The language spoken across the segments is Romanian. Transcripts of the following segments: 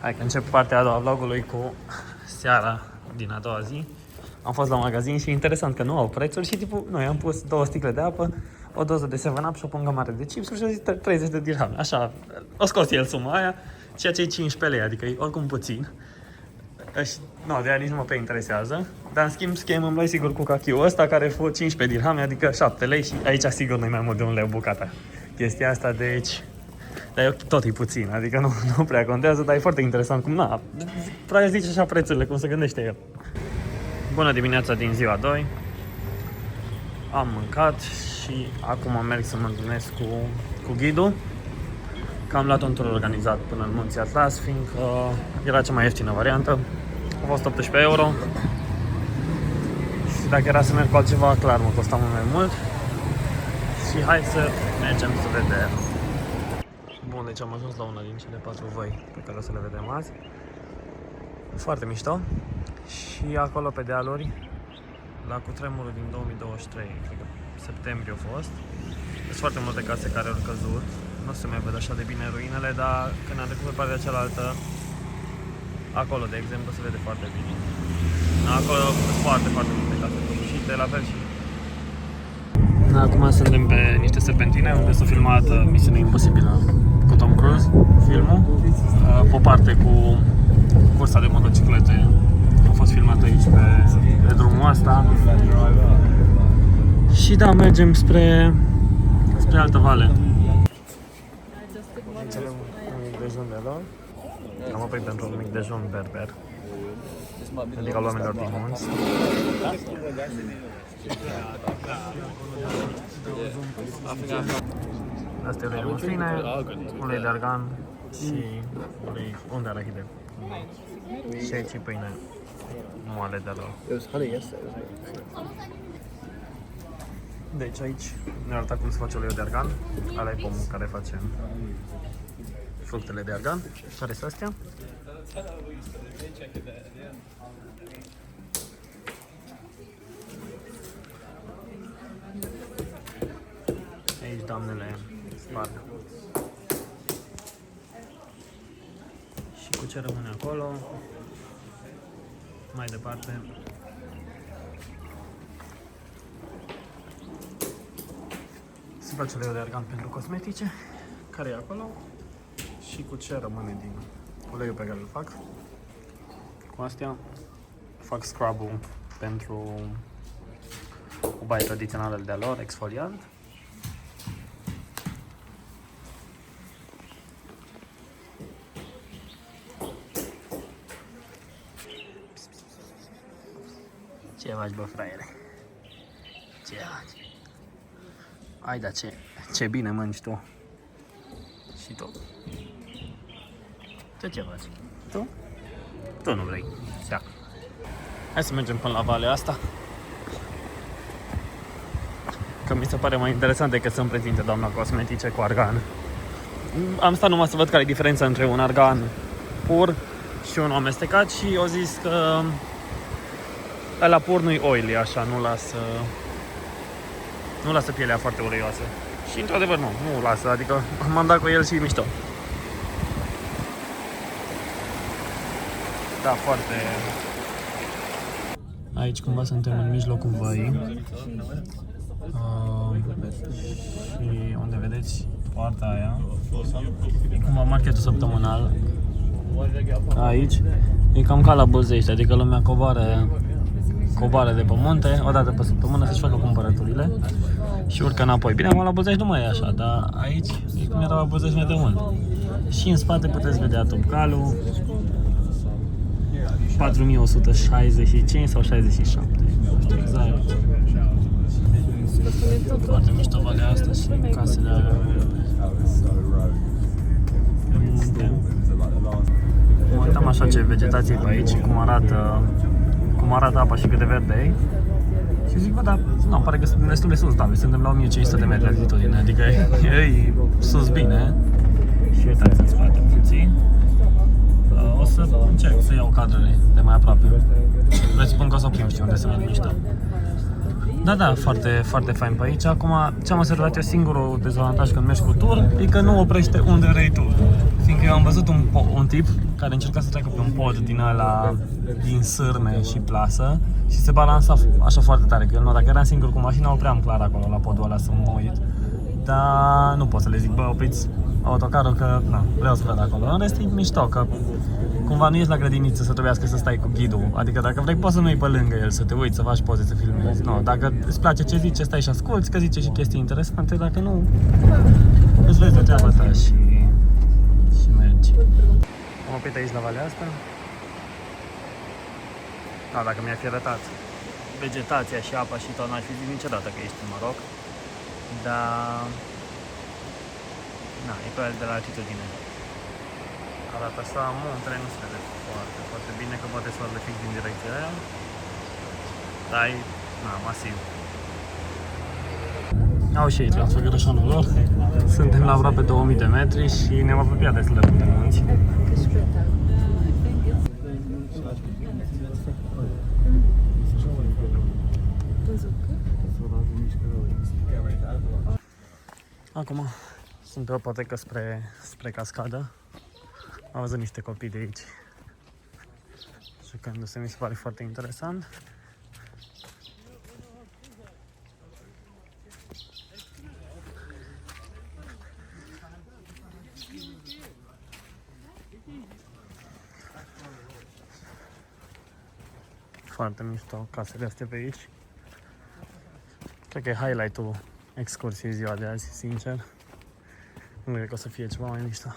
Hai că încep partea a doua a vlogului cu seara din a doua zi. Am fost la magazin și e interesant că nu au prețuri și tipul, noi am pus 2 sticle de apă, o doză de 7-Up și o pungă mare de chipsuri și a zis 30 de dirhame. Așa, o scos el suma aia, ceea ce e 15 lei, adică e oricum puțin. Nu, de aia nici nu mă pe interesează. Dar în schimb îmi luai sigur cu cachiul ăsta care e 15 dirhame, adică 7 lei și aici sigur nu-i mai mult de 1 lei bucata. Chestia asta, deci... Dar tot e puțin, adică nu prea contează, dar e foarte interesant cum, na, probabil zice așa prețurile, cum se gândește el. Bună dimineața din ziua 2. Am mâncat și acum merg să mă întâlnesc cu ghidul. Că am luat un tur organizat până în Munții Atlas, fiindcă era cea mai ieftină variantă. A fost 18 euro. Și dacă era să merg cu altceva, clar mă costa mult mai mult. Și hai să mergem să vedem. Bun, deci am ajuns la una din cele 4 văi pe care o să le vedem azi. Foarte mișto. Și acolo pe dealuri, la cutremurul din 2023, cred că septembrie a fost, sunt foarte multe case care au căzut. Nu se mai văd așa de bine ruinele, dar când am trecut pe partea cealaltă, acolo, de exemplu, se vede foarte bine. Acolo sunt foarte multe case prăbușite, la fel și... Acum suntem pe niște serpentine unde s-a filmat Misiunea Imposibilă cu Tom Cruise, filmul. Pe o parte cu cursa de motociclete a fost filmat aici pe drumul ăsta. Și da, mergem spre altă vale. Un mic dejun de lor. Am oprit pentru un mic dejun berber, adică al oamenilor din munți. Asta e ulei de musline, ulei de argan și ulei de arahide. Și aici e pâine moale de lor. Deci aici ne arată cum se face uleiul de argan. Ala e pomul care face fructele de argan. Care sunt astea? Aici doamnele sparg. Și cu ce rămâne acolo? Mai departe se face uleiul de argan pentru cosmetice, care e acolo. Și cu ce rămâne din uleiul pe care îl fac? Cu astea fac scrub-ul pentru o baie tradițională de-a lor, exfoliant. Ce faci, bă, fraiere? Ce faci? Hai, da, ce bine mănci tu. Și tu. Tu ce faci? Tu? Tu nu vrei. Seacă. Hai să mergem până la valea asta. Că mi se pare mai interesant decât să-mi prezinte doamna cosmetice cu argan. Am stat numai să văd care e diferența între un argan pur și unul amestecat și au zis că ăla pur nu-i oily, așa, nu lasă pielea foarte uleioasă. Și într-adevăr nu lasă, adică m-am dat cu el și mișto. Da, foarte... Aici cumva suntem în mijlocul văii. Și unde vedeți poarta aia, e cumva marketul săptămânal. Aici e cam ca la Buzești, adică lumea coboară de pe munte o dată pe săptămână să-și facă cumpărăturile și urcă înapoi. Bine, acum la Buzești nu mai e așa, dar aici e cum era la Buzești mai de mult. Și în spate puteți vedea Topcalul, 4165 sau 67, nu știu exact. Foarte mișto valea asta și casele alea de munte. Mă uitam așa ce vegetație e pe aici, cum arată apa și cât de verde e. Și zic, bă, dar nu, pare că sunt destul de sus, da, suntem la 1500 de metri altitudine, adică e sus bine. Și uitați în spate puțin. O să încerc să iau cadrele de mai aproape. Presupun că o să oprim, știu unde se văd mișto. Da, foarte fain pe aici. Acum, ce am observat eu, singurul dezavantaj când mergi cu tur e că nu oprește unde vrei tu. Fiindcă eu am văzut un tip care încerca să treacă pe un pod din ăla, din sârme și plasă și se balansa așa foarte tare, că eu dacă eram singur cu mașina, opream clar acolo la podul ăla să mă uit. Dar nu pot să le zic, bă, opriți autocarul că, na, vreau să văd acolo. În rest e mișto, că cumva nu ești la grădiniță să trebuiască să stai cu ghidul. Adică dacă vrei poți să nu iei pe lângă el, să te uiți, să faci poze, să filmezi. Nu, dacă îți place ce zice, stai și asculți, că zice și chestii interesante, dacă nu, îți vezi de treaba ta și mergi. Am oprit aici la valea asta. Da, dacă mi-ar fi arătat vegetația și apa și tot, n-aș fi zis niciodată că ești în Maroc. Dar... na, e probabil de la altitudine. Arată așa, muntele nu se vede foarte, foarte bine, că poate soarele fix din direcția aia. Dar e, na, masiv. Au și aici la făgărășanul lor. Suntem la aproape 2000 de metri și ne-am apropiat destul de mult de munți. Acum sunt pe o potecă spre cascadă. Am văzut niște copii de aici jucându-se, mi se pare foarte interesant. Foarte mișto casele astea pe aici. Cred că e highlight-ul excursiei ziua de azi, sincer. Nu cred că o să fie ceva mai mișto.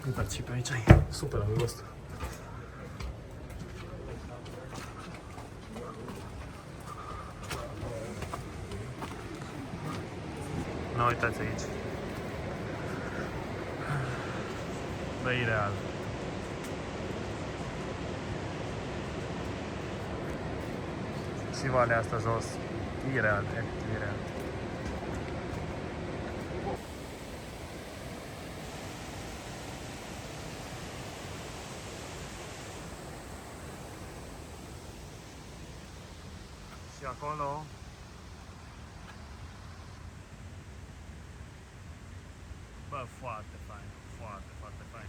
Uitați și pe aici, e super îngust. Nu uitați aici. Bă, e real. Și valea asta jos, e real, efectiv e real. Și acolo bă, foarte fain, foarte, foarte fain.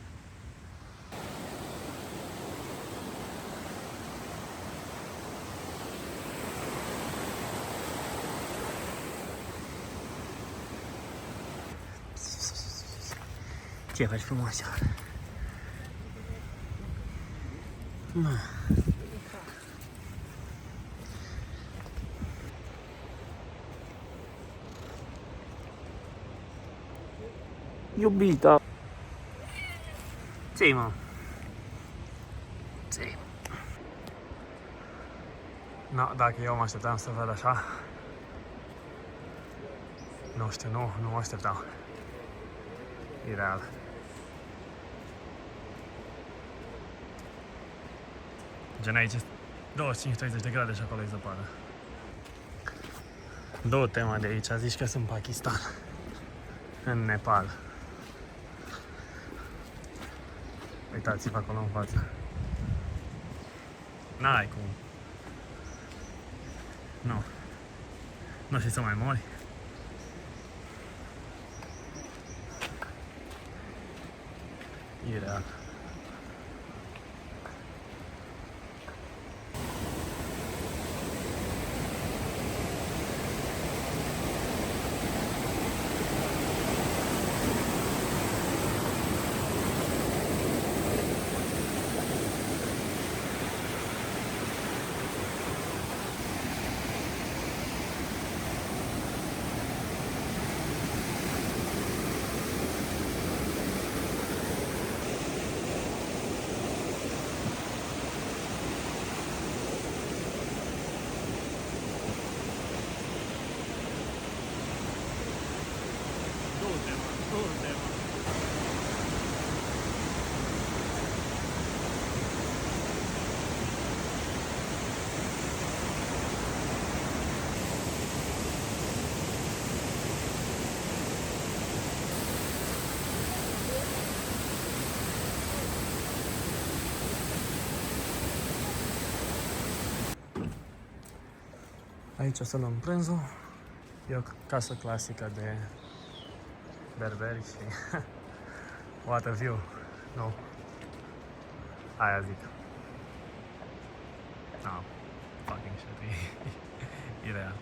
Ce faci frumoasă? Iubita! Ce-i, mă? Ce-i? No, dacă eu mă așteptam să văd așa... Nu știu, nu mă așteptam. E real. Gen aici 25-30 de grade și acolo e zăpadă. Două tema de aici, zici că sunt în Pakistan. În Nepal. Uitați-vă acolo în față. N-ai cum. Nu. Nu știi să mai mori. E real. Aici o să luăm prânzul. E o casă clasică de berberi și what a view. Nu. Aia zic. No. Fucking shit. E ireal.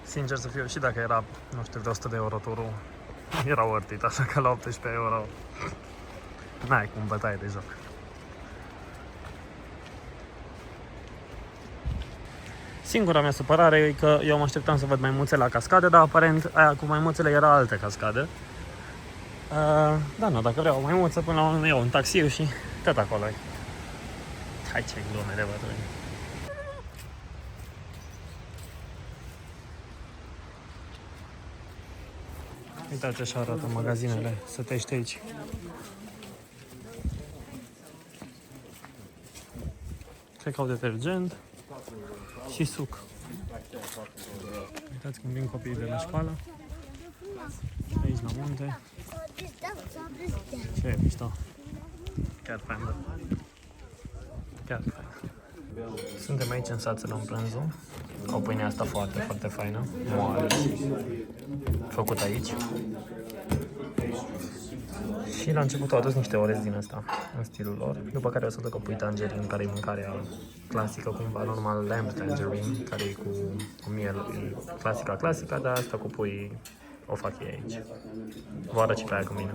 Sincer să fiu, și dacă era, nu știu, de 100 de euro turul, era worth it, așa că la 18 euro n-ai cum bătaie de joc. Singura mea supărare e că eu mă așteptam să văd maimuțe la cascadă, dar aparent aia cu maimuțele era altă cascadă. Da, nu, dacă vreau o maimuță, până la urmă iau un taxiu și tot acolo e. Hai, ce glume de bătrâni. Uitați așa arată magazinele sătești aici. Cred că au detergent și suc. Uitați cum vin copiii de la școală. Aici la munte. Ce e mișto. Chiar fain, da. Chiar fain. Suntem aici în sat să luăm prânzul. O pâine asta foarte, foarte faină. Moale. Făcut aici. Și la început au adus niște orez din asta, în stilul lor. După care o să ducă pui tangerine, care e mâncarea clasică, cumva, normal lamb tangerine, care e cu miel, e clasica, dar asta cu pui o fac ei aici. Vă arăt și pe aia cu mine.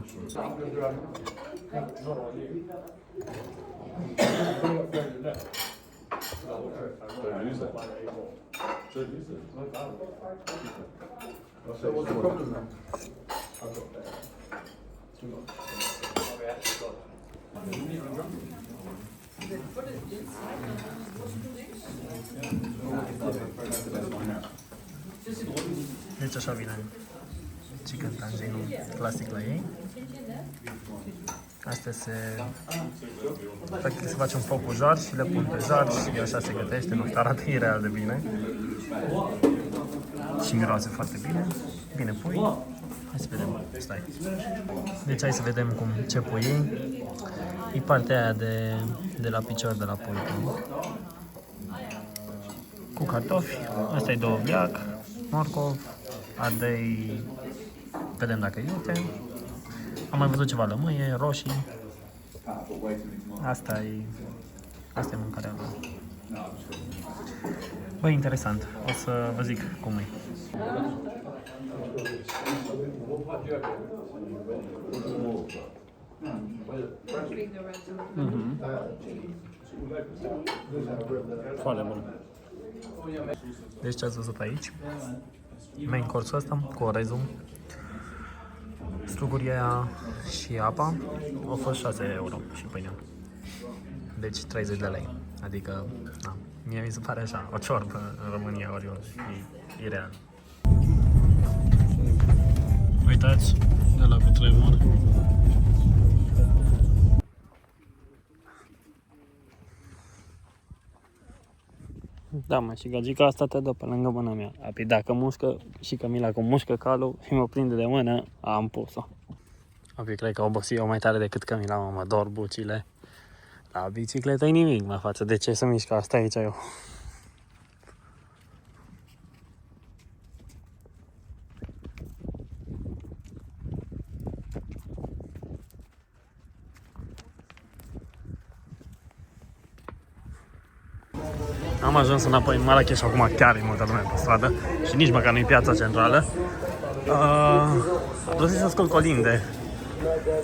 Deci așa vine chicken tangerine clasic la ei. Astea se face un foc cu jar și le pun pe jar și așa se gătește, nu știu, arată ireal de bine. Și miroase foarte bine. Bine pui. Hai să vedem, stai. Deci hai să vedem ce pui ei. E partea aia de la picior de la pui. Cu cartofi. Asta e 2 obliac, morcov, ardei, vedem dacă e iute. Am mai văzut ceva lămâie, roșii. Asta e mâncarea lor. Băi, interesant. O să vă zic cum e. Foarte bun. Deci ce ați văzut aici? Main course-ul ăsta cu orezul, struguria și apa au fost 6 euro și pâinea. Deci 30 de lei. Adică, na, mie mi se pare așa, o ciorbă în România oriunde. E real. Uitați, de la cutremur. Da, mă, și gagica asta te dă pe lângă mâna mea. Apoi dacă mușcă și Camila cu mușcă calul și mă prinde de mână, am pus-o. Apoi cred că obosi eu mai tare decât Camila, mă dor bucile. La bicicletă e nimic, mă, față de ce să mișcă asta aici eu. Am ajuns înapoi în Marrakech, acum chiar e multă lume pe stradă și nici măcar nu-i piața centrală. Vreau să ascult colinde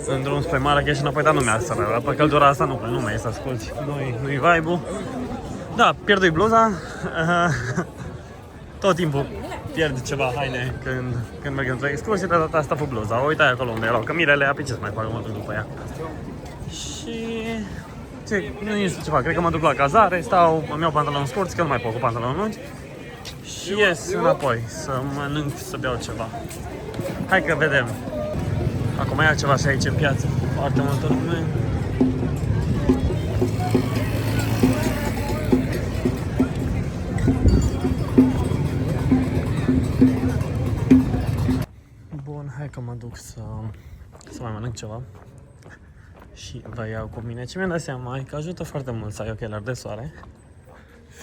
în drum spre Marrakech înapoi, dar nu mi-a să rău. Pe căldura asta nu mai e să asculti, nu-i vibe-ul. Da, pierdui bluza. Tot timpul pierd ceva haine când merg într-o excursie, dar data asta cu bluza. O uitai acolo unde erau cămirele, apoi ce să mai fac, mă duc după ea. Și... nu știu ce fac, cred că mă duc la cazare, stau, îmi iau pantaloni scurți, că nu mai pot cu pantaloni lungi. Și ies înapoi, să mănânc, să beau ceva. Hai că vedem. Acum e ceva și aici în piață, foarte multă lume. Bun, hai că mă duc să mai mănânc ceva. Și vă iau cu mine. Ce mi-am dat seama e că ajută foarte mult să ai ochelari de soare.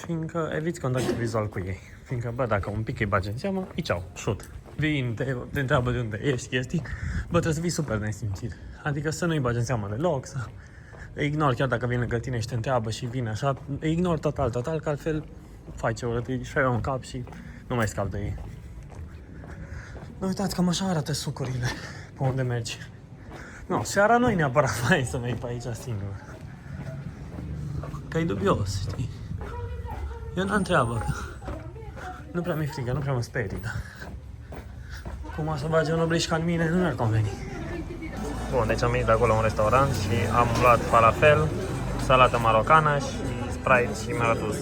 fiindcă eviți contact vizual cu ei. Fiindcă, bă, dacă un pic îi bagi în seamă, îi ceau, shoot. Vin, te întreabă de unde ești, chestii, bă, trebuie să fii super nesimțit. Adică să nu-i bagi în seamă deloc, să ignori chiar dacă vine lângă tine și te întreabă și vine așa, ignori total, că altfel faci ce urât, îi șai în cap și nu mai scapi de ei. Nu uitați, cam așa arată sucurile pe unde mergi. Nu, seara nu-i neapărat fain să mergi pe aici singur. Că e dubios, știi? Eu n-am treabă, că nu prea mi-e frică, nu prea mă sperii, dar cum o să bage un oblișca în mine, nu mi-ar conveni. Bun, deci am venit de acolo un restaurant și am luat falafel, salată marocană și Sprite și mi-a adus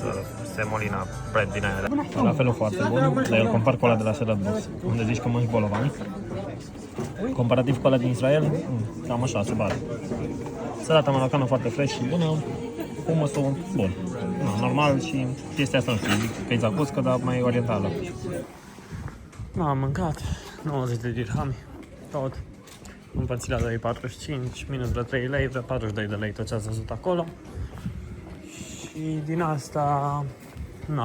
semolina bread din aia. Falafelul foarte bun, dar eu compar cu ăla de la Salad Box, unde zici că mănânci bolovan. Comparativ cu ăla din Israel, cam așa se bate. Salata marocană foarte fresh și bună, humusul bun. No, normal și chestia asta nu știu, zic că e zacuscă, dar mai orientală. Am mâncat 90 de dirhami, tot. Împărțit la 2,45, minus vreo 3 lei, vreo 42 de lei tot ce ați văzut acolo. Și din asta,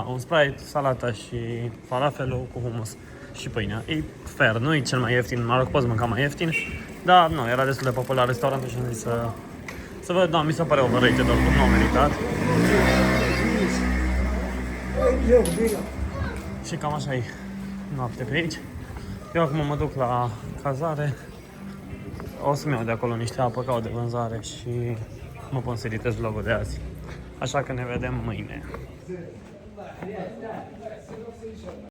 un Sprite, salata și falafelul cu hummus și pâinea. E fair, nu e cel mai ieftin în Maroc, poți mânca mai ieftin, dar nu, era destul de popular restaurantul și am zis să văd, mi se pare overrated, oricum nu am meritat. Și cam așa e noapte pe aici. Eu acum mă duc la cazare. O să-mi iau de acolo niște apă ca o de vânzare și mă pun să editez vlogul de azi. Așa că ne vedem mâine.